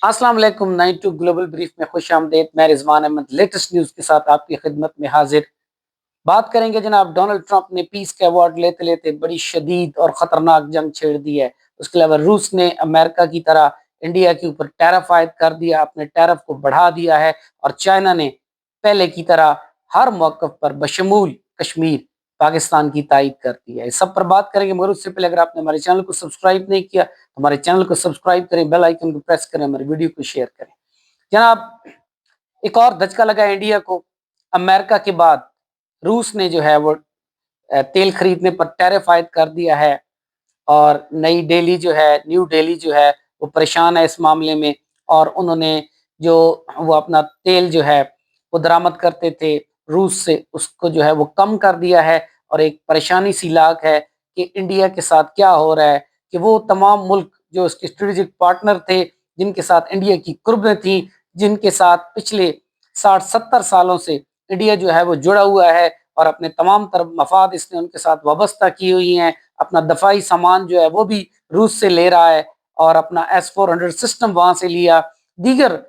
अस्सलाम वालेकुम। 92 global brief में खुश आमदेद। मैं रिजवान अहमद लेटेस्ट न्यूज़ के साथ आपकी खिदमत में हाजिर। बात करेंगे जनाब, डोनाल्ड ट्रंप ने पीस के अवार्ड लेते लेते बड़ी शदीद और ख़तरनाक जंग छेड़ दी है। उसके अलावा रूस ने अमेरिका की तरह इंडिया के ऊपर टैरिफ आयद कर दिया, अपने टैरिफ को बढ़ा दिया है। और चाइना ने पहले की तरह हर मौक़िफ़ पर बशमूल कश्मीर पाकिस्तान की तायद कर दी है। इस सब पर बात करेंगे, मगर उससे पहले अगर आपने हमारे चैनल को सब्सक्राइब नहीं किया तो हमारे चैनल को सब्सक्राइब करें, बेल आइकन को प्रेस करें, हमारे वीडियो को शेयर करें। जनाब, एक और धचका लगा इंडिया को। अमेरिका के बाद रूस ने जो है वो तेल खरीदने पर टैरिफ आयद कर दिया है। और न्यू दिल्ली जो है वो परेशान है इस मामले में। और उन्होंने जो वो अपना तेल जो है वो दरामद करते थे रूस से, उसको जो है वो कम कर दिया है। और एक परेशानी सी लाग है कि इंडिया के साथ क्या हो रहा है कि वो तमाम मुल्क जो उसके स्ट्रेटेजिक पार्टनर थे, जिनके साथ इंडिया की कुर्बें थी, जिनके साथ पिछले 60-70 सालों से इंडिया जो है वो जुड़ा हुआ है और अपने तमाम तरफ मफाद इसने उनके साथ वाबस्ता की हुई हैं। अपना दफाई सामान जो है वो भी रूस से ले रहा है और अपना S-400 सिस्टम वहाँ से लिया। दीगर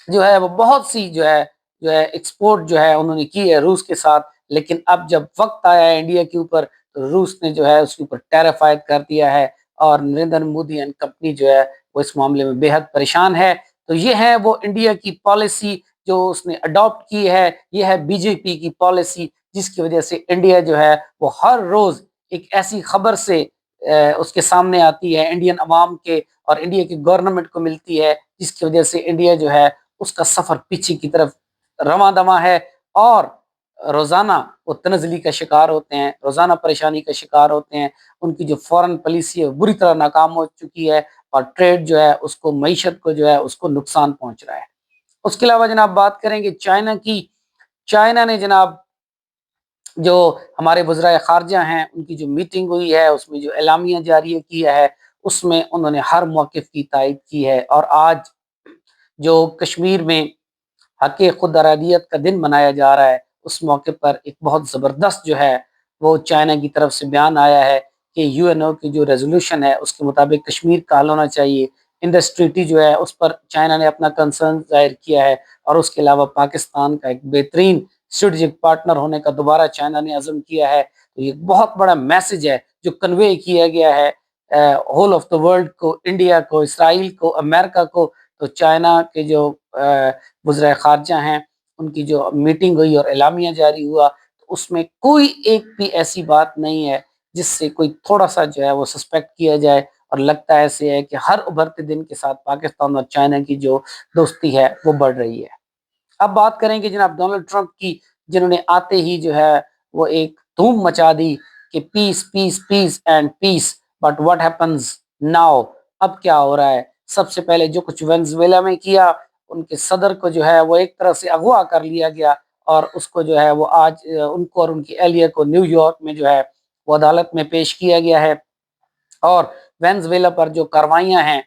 जो है वो बहुत सी जो है एक्सपोर्ट जो है उन्होंने की है रूस के साथ। लेकिन अब जब वक्त आया है इंडिया के ऊपर, तो रूस ने जो है उसके ऊपर टैरिफ आयद कर दिया है। और नरेंद्र मोदी एंड कंपनी जो है वो इस मामले में बेहद परेशान है। तो ये है वो इंडिया की पॉलिसी जो उसने अडॉप्ट की है। ये है बीजेपी की पॉलिसी, जिसकी वजह से इंडिया जो है वो हर रोज एक ऐसी खबर से उसके सामने आती है इंडियन अवाम के और इंडिया की गवर्नमेंट को मिलती है, जिसकी वजह से इंडिया जो है उसका सफर पीछे की तरफ रवां दवा है। और रोजाना वो तनजली का शिकार होते हैं, रोजाना परेशानी का शिकार होते हैं। उनकी जो फॉरेन पॉलिसी है वो बुरी तरह नाकाम हो चुकी है और ट्रेड जो है उसको, मईशत को जो है उसको नुकसान पहुंच रहा है। उसके अलावा जनाब बात करेंगे चाइना की। चाइना ने जनाब जो हमारे वज़राए ख़ारिजा हैं उनकी जो मीटिंग हुई है उसमें जो एलामिया जारी किया है, उसमें उन्होंने हर मौक़िफ़ की तायद की है। और आज जो कश्मीर में हक़ खुद अरादियत का दिन मनाया जा रहा है, उस मौके पर एक बहुत ज़बरदस्त जो है वो चाइना की तरफ से बयान आया है कि यूएनओ की जो रेज़ोल्यूशन है उसके मुताबिक कश्मीर का हल होना चाहिए। इंडस ट्रीटी जो है उस पर चाइना ने अपना कंसर्न ज़ाहिर किया है। और उसके अलावा पाकिस्तान का एक बेहतरीन स्ट्रेटेजिक पार्टनर होने का दोबारा चाइना ने अज़्म किया है। तो ये बहुत बड़ा मैसेज है जो कन्वे किया गया है होल ऑफ द वर्ल्ड को, इंडिया को, इसराइल को, अमेरिका को। तो चाइना के जो वज़राए ख़ारिजा हैं उनकी जो मीटिंग हुई और एलामिया जारी हुआ, तो उसमें कोई एक भी ऐसी बात नहीं है जिससे कोई थोड़ा-सा जो है वो सस्पेक्ट किया जाए। और लगता ऐसे है कि हर उभरते दिन के साथ पाकिस्तान और चाइना की जो दोस्ती है वो बढ़ रही है। अब बात करेंगे जनाब डोनाल्ड ट्रंप की, जिन्होंने आते ही जो है वो एक धूम मचा दी कि peace peace peace and peace, but what happens now. अब क्या हो रहा है? सबसे पहले जो कुछ वेनेज़ुएला में किया, उनके सदर को जो है वो एक तरह से अगवा कर लिया गया और उसको जो है वो आज उनको और उनकी एहलिया को न्यूयॉर्क में जो है वो अदालत में पेश किया गया है। और वेनेज़ुएला पर जो कार्रवाइयाँ हैं,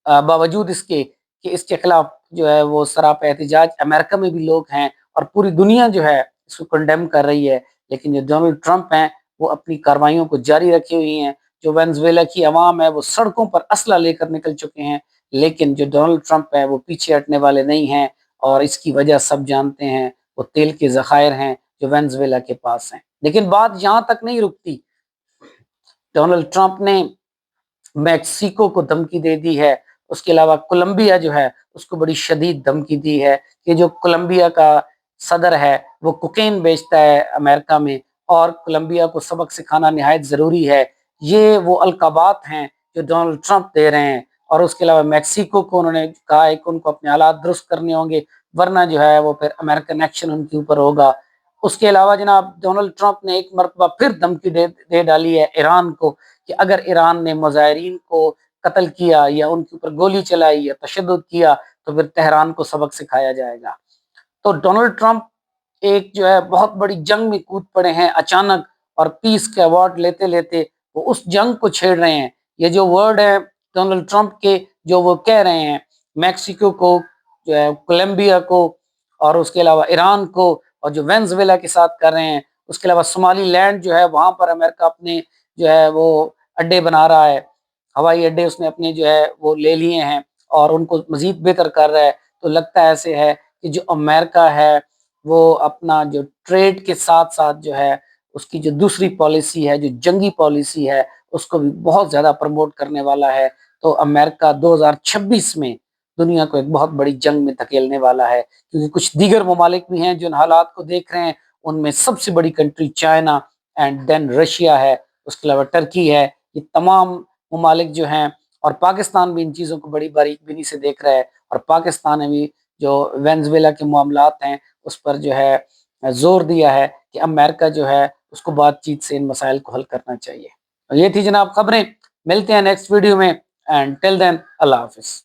बावजूद इसके कि इसके खिलाफ जो है वो सरापा एहतजाज अमेरिका में भी लोग हैं और पूरी दुनिया जो है इसको कंडेम कर रही है। लेकिन जो डोनाल्ड ट्रंप हैं वो अपनी कार्रवाइयों को जारी रखी हुई हैं। जो वेनेज़ुएला की अवाम है वो सड़कों पर असला लेकर निकल चुके हैं, लेकिन जो डोनाल्ड ट्रंप है वो पीछे हटने वाले नहीं हैं। और इसकी वजह सब जानते हैं, वो तेल के ज़खायर हैं जो वेनेज़ुएला के पास हैं। लेकिन बात यहाँ तक नहीं रुकती। डोनाल्ड ट्रंप ने मेक्सिको को धमकी दे दी है। उसके अलावा कोलंबिया जो है उसको बड़ी शदीद धमकी दी है कि जो कोलंबिया का सदर है वो कोकेन बेचता है अमेरिका में और कोलंबिया को सबक सिखाना निहायत ज़रूरी है। ये वो अलक़ाबात हैं जो डोनाल्ड ट्रंप दे रहे हैं। और उसके अलावा मेक्सिको को उन्होंने कहा है कि उनको अपने हालात दुरुस्त करने होंगे, वरना जो है वो फिर अमेरिकन एक्शन उनके ऊपर होगा। उसके अलावा जनाब डोनाल्ड ट्रंप ने एक मरतबा फिर धमकी दे डाली है ईरान को कि अगर ईरान ने मुजाहिरीन को कत्ल किया या उनके ऊपर गोली चलाई या तशद्दुद किया तो फिर तेहरान को सबक सिखाया जाएगा। तो डोनाल्ड ट्रंप एक जो है बहुत बड़ी जंग में कूद पड़े हैं अचानक। और पीस के अवार्ड लेते लेते वो उस जंग को छेड़ रहे हैं। ये जो वर्ड है डोनाल्ड ट्रंप के, जो वो कह रहे हैं मैक्सिको को, जो है कोलंबिया को, और उसके अलावा ईरान को, और जो वेनेजुएला के साथ कर रहे हैं। उसके अलावा सोमाली लैंड जो है वहाँ पर अमेरिका अपने जो है वो अड्डे बना रहा है, हवाई अड्डे उसने अपने जो है वो ले लिए हैं। اور ان کو مزید بہتر کر رہا ہے، تو لگتا ایسے ہے کہ جو امریکہ ہے وہ اپنا جو ٹریڈ کے ساتھ ساتھ جو ہے اس کی جو دوسری پالیسی ہے، جو جنگی پالیسی ہے، اس کو بھی بہت زیادہ پروموٹ کرنے والا ہے۔ تو امریکہ 2026 میں دنیا کو ایک بہت بڑی جنگ میں دھکیلنے والا ہے، کیونکہ کچھ دیگر ممالک بھی ہیں جو ان حالات کو دیکھ رہے ہیں۔ ان میں سب سے بڑی country China and then Russia ہے، اس کے علاوہ ٹرکی ہے۔ یہ تمام ممالک جو ہیں، اور پاکستان بھی ان چیزوں کو بڑی باریک بینی سے دیکھ رہا ہے، اور پاکستان نے بھی جو وینزویلا کے معاملات ہیں اس پر جو ہے زور دیا ہے کہ امریکہ جو ہے اس کو بات چیت سے ان مسائل کو حل کرنا چاہیے۔ یہ تھی جناب خبریں، ملتے ہیں نیکسٹ ویڈیو میں، اینڈ ٹل دین اللہ حافظ۔